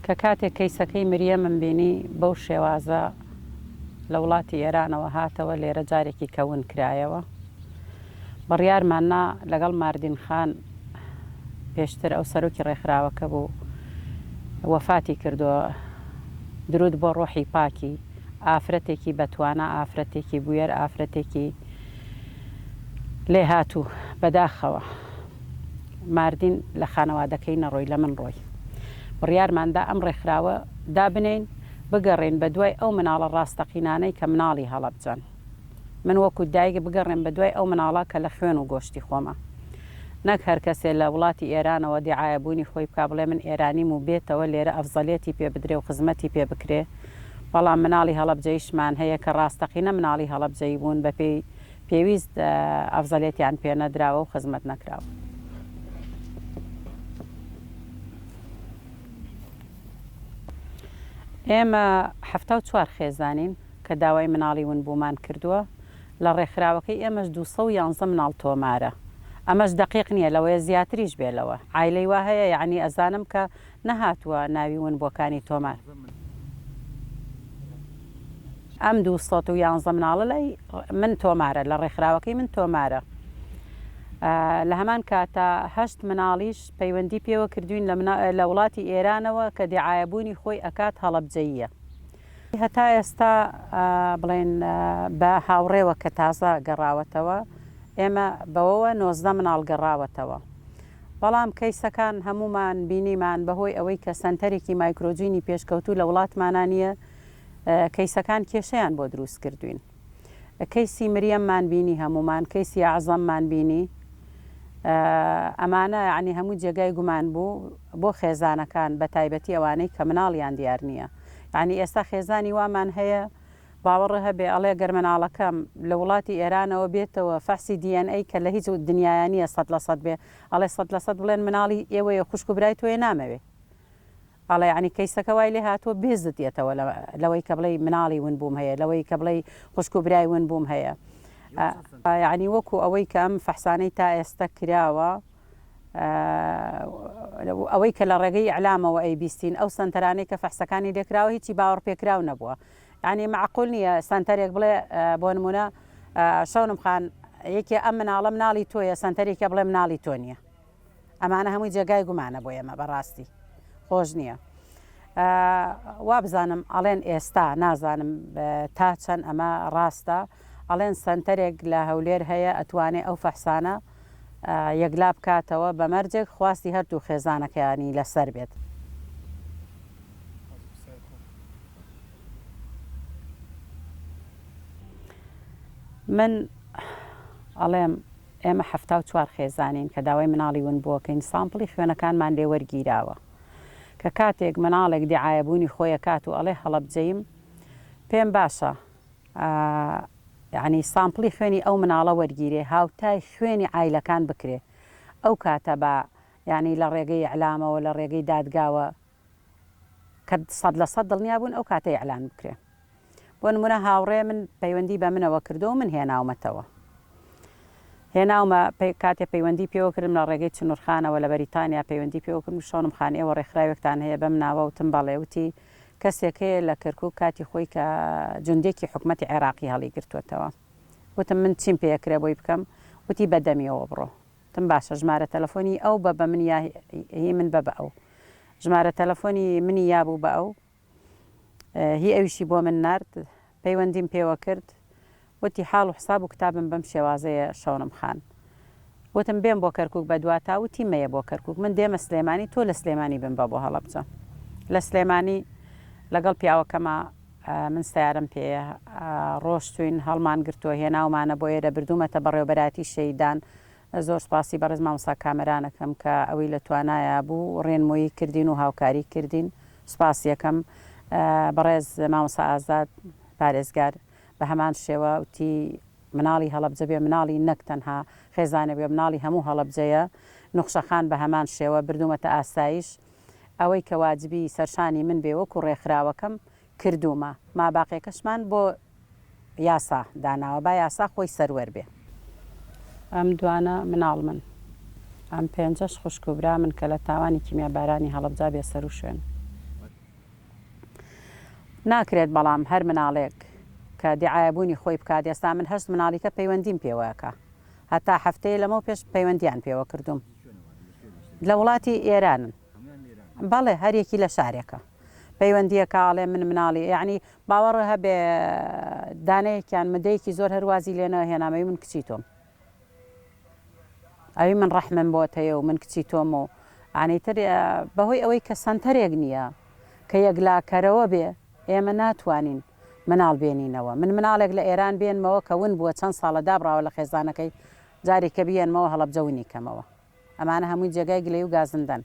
کە کاتێک کەیسەکەی مریە من بینی بەو شێوازە لە وڵاتی ئێرانەوە هاتەوە لێرە جارێکی کەون کرایەوە بڕیارماننا لەگەڵ ماردین خان پێشتر ئەو سەرۆکی ڕێکخراوەکە بوو وەفاتی کردووە درود بۆ ڕۆحی پاکی ئافرەتێکی بەتوانە ئافرەتێکی بوێر ئافرەتێکی لێ هاتوو بەداخەوە ماردین لە خانەوادەکەی نەڕۆی لە من ڕۆی بڕیارماندا ئەم ڕێکخراوە دابنین بگەڕێن بە دوای ئەو مناڵە ڕاستەقینانەی کە مناڵی هەڵەبجەن من وەکو دایک بگەڕێن بە دوای ئەو مناڵە کە لە خوێن و گۆشتی خۆمە نەک هەر کەسێ لە وڵاتی ئێرانەوە دیعایەبوونی خۆی بکا بڵێ من ئێرانیم و بێتەوە لێرە ئەفزەلێتی پێ بدرێ و خزمەتی پێ بکرێ بەڵام مناڵی هەڵەبجەیشمان هەیە کە ڕاستەقینە مناڵی هەڵەبجەی بوون بە پێویست ئەفزەلێتیان پێ نەدراوە و خزمەت نەکراوە. ئێمە 74 خێزانین کە داوای مناڵی ون بوومان کردووە لە ڕێکخراوەکەی ئێمەش 211 مناڵ تۆمارە ئەمەش دقیق نییە لەوەیە زیاتریش بێلەوە عایلەی وا هەیە یعنی ئەزانم کە نەهاتووە ناوی ون بۆکانی تۆمار ئەم 211 مناڵە لای من تۆمارە لە ڕێکخراوەکەی من تۆمارە لە هەمان کاتە 8 مناڵیش پەیوەندی پێوە کردوین لە وڵاتی ئێرانەوە کە دیعایەبوونی خۆی ئەکات هەڵەبجەییە هەتا ئێستا بڵێن بە هاوڕێوە کە تازە گەڕاوەتەوە ئێمە بەوەوە 19 مناڵ گەڕاوەتەوە بەڵام کەیسەکان هەمومان بینیمان بەهۆی ئەوەی کە سنتەرێکی مایکرۆجینی پێشکەوتوو لە وڵاتمانانیە کەیسەکان کێشەیان بۆ دروست کردوین کەیسی مریەممان بینی هەمومان کەیسی عەزەممان بینی ئەمانە یعنی هەموو جێگای گومان بوو بۆ خێزانەکان بە تایبەتی ئەوانەی کە مناڵیان دیار نییە یعنی ئێستا خێزانی وامان هەیە باوەڕە هەبێ ئەڵێ گەرمەناڵەکەم لە وڵاتی ئێرانەوە بێتەوە فەحسی DNA کە لە هیچ دنیایانیە 100% بێ ئەڵێ 100% بڵێن مناڵی ئێوەیە خوشک و برای تۆیە نامەوێ ئەڵێ یعنی کەیسەکە وای لێ هاتووە بێزت دێتەوە لەوەی کە بڵێ مناڵی ون بووم هەیە لەوەی کە بڵێ خوشک و برای ون بووم هەیە یعنی وەکو ئەوەی کە ئەم فەحسانەی تا ئێستا کراوە ئەوەی کە لە ڕێگەی ئەعلامەوە ئەی بیستین ئەو سنتەرانەی کە فەحسەکانی لێکراوە هیچی باوەڕ پێکراو نەبووە یعنی معقول نییە سنتەرێک بڵێ بۆ نمونە شەونم خان یەکی ئەم مناڵە مناڵی تۆیە سنتەرێکە بڵێ مناڵی تۆ نییە ئەمانە هەمووی جێگای گومانە بۆ ئێمە بەڕاستی خۆش نییە وا بزانم ئەڵێن ئێستا نازانم تا چەند ئەمە ڕاستە ئەڵێن سنتەرێک لە هەولێر هەیە ئەتوانێت ئەو فەحسانە یەکلا بکاتەوە بە مەرجێک خواستی هەردوو خێزانەکەیانی لەسەر بێت من ئەڵێم ئێمە 74 خێزانین کە داوای مناڵی ون بووەکەین سامپڵی خوێنەکانمان لێ وەرگیراوە کە کاتێک مناڵێک دیعایەبوونی خۆیە کات و ئەڵێ هەڵەبجەیم پێم باشە یعنی سامپڵی خوێنی ئەو مناڵە وەرگیرێ هاوتای خوێنی عایلەکان بکرێ ئەو کاتە بە یعنی لە ڕێگەی ئەعلامەوە لە ڕێگەی دادگاوە کە 100% دڵنیا بوون ئەو کاتەی ئەعلان بکرێ بۆ نمونە هاوڕێ من پەیوەندی بە منەوە کردو و من هێناومەتەوە هێناومە کاتێ پەیوەندی پێوە کردم لە ڕێگەی چنوورخانەوە لە بەریتانیا پەیوەندی پێوە کردم شۆنم خانەوە ڕێکخراوێکتان هەیە بەم ناوە وتم بەڵێ وتی کەسێک هەیە لە کەرکووک کاتی خۆی کە جوندێکی حکومەتی عێراقی هەڵی گرتووەتەوە وتم من چیم پێکرێ بۆی بکەم وتی بەدەمیەوە بڕۆ تم باشە ژمارە تەلەفۆنی ئەو بە من هی من بە ئەو ژمارە تەلەفۆنی منی یابوو بە ئەو هی ئەویشی بۆ من نرد پەیوەندیم پێوە کرد وتی حاڵ و حساب و کتابم بەم شێوازەیە شەونم خان وتم بێم بۆ کەرکووک بە دواتە وتی مەیە بۆ کەرکووک من دێمە سلێمانی تۆ لە سلێمانی بم بە بۆ هەڵەبجە لە سلێمانی لەگەڵ پیاوەکەمە من سیارم پێە ڕۆشتوین هەڵمان گرتووە هێناومانە بۆ ئێرە بردوومەتە بەڕێوەبەراتی شەیدان زۆر سپاسی بەڕێز مامۆستا کامەرانەکەم کە ئەوەی لە توانایە بوو ڕێنمۆیی کردین و هاوکاری کردین سپاسیەکەم بەڕێز مامۆستا ئازاد پارێزگار بە هەمان شێوە وتی مناڵی هەڵەبجە بێ مناڵی نەک تەنها خێزانە بێ مناڵی هەموو هەڵەبجەیە نوخشەخان بە هەمان شێوە بردوومەتە ئاسایش ئەوەی کە واجبی سەرشانی من بێ وەکو ڕێکخراوەکەم کردومە ماباقیەکەشمان بۆ یاسا داناوە با یاسا خۆی سەروەر بێ ئەم دوانە مناڵ من ئەم پێنجەش خوشک و برا من کە لە تاوانی کیمیابارانی هەڵەبجا بێ سەر و شوێن ناکرێت بەڵام هەر مناڵێک کە دیعایبوونی خۆی بکات ئێستا من هەست مناڵیکە پەیوەندیم پێوەکە هەتا هەفتەیە لەمە پێش پەیوەندیان پێوە کردوم لە وڵاتی ئێرانن بەڵێ هەرێکی لە شارێکە پەیوەندیە کاڵێ من مناڵی یعنی باوەڕە هەبێ دانەیەکیان مدەیەکی زۆر هەروازی لێنەوە هێنامەوی من کچی تۆم ئەوی من ڕەحمم بۆتەیە و من کچی تۆم و ئانەیتر بەهۆی ئەوەی کە سنتەرێک نییە کە یەکلاکەرەوە بێ ئێمە ناتوانین مناڵ بێنینەوە من مناڵێک لە ئێران بێنمەوە کە ون بووە چەند ساڵە دابراوە لە خێزانەکەی جارێکە بێنمەوە هەڵەبجەونی کەمەوە ئەمانە هەمووی جێگای گلەی و گازندەن